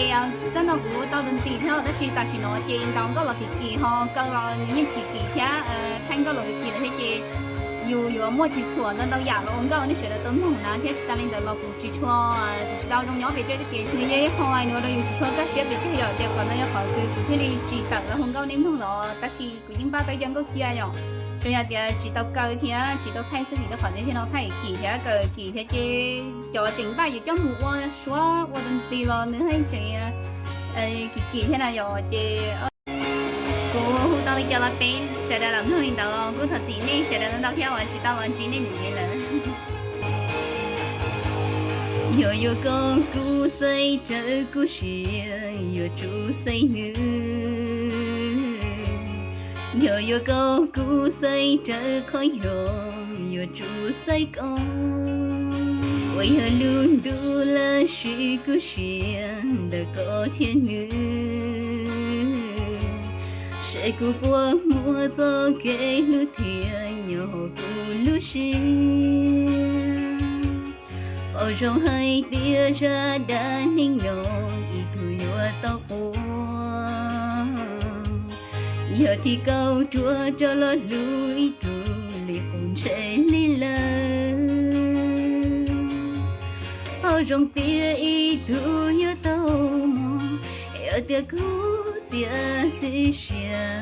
这样真的古到人地条，但是喏，这当个了几哈，个了你几天看个了几了些有莫去错，那到亚了，我讲你学的都弄呢，天是当领导老不去错，知道中央别这个点，你也好啊，你那有去错，个些别这有这可能要考虑具体的指导了，我讲你弄了，但是古今把对象个几啊样。rồi giờ thì chỉ tao cơ thì chỉ tao khai sức thì tao khỏi thì nó khai kỳ thế chứ cho chỉnh bài cho mua số qua bên tì lo nữa hay chị kỳ thế nào rồi chị cô hú tao đi cho là bên sẽ đã làm hơn tao cô thật gì nên sẽ đã tao theo chỉ tao làm chỉ nên như là yo con cú xây chờ cú xìa yo chú xây nữa yo câu cú xây trở khói yo chú xây con ôi hơi luôn đủ là suy cú xuyên đã có thiên ngữ sẽ cú qua mùa gió kể lưu thiên nhỏ cú lưu xuyên bao rong hai tia ra đã ninh lòng ý thu yo tao giờ thì câu chúa cho lo lùi tu li cùng chạy li lơ bao rong tia ý tu yo tao mò yo tia cú chia chia chia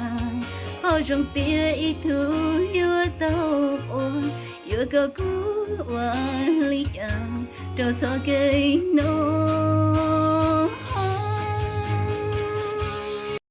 bao rong tia ý tu yo tao ôn yo câu cú oan li ang cho cho cây nô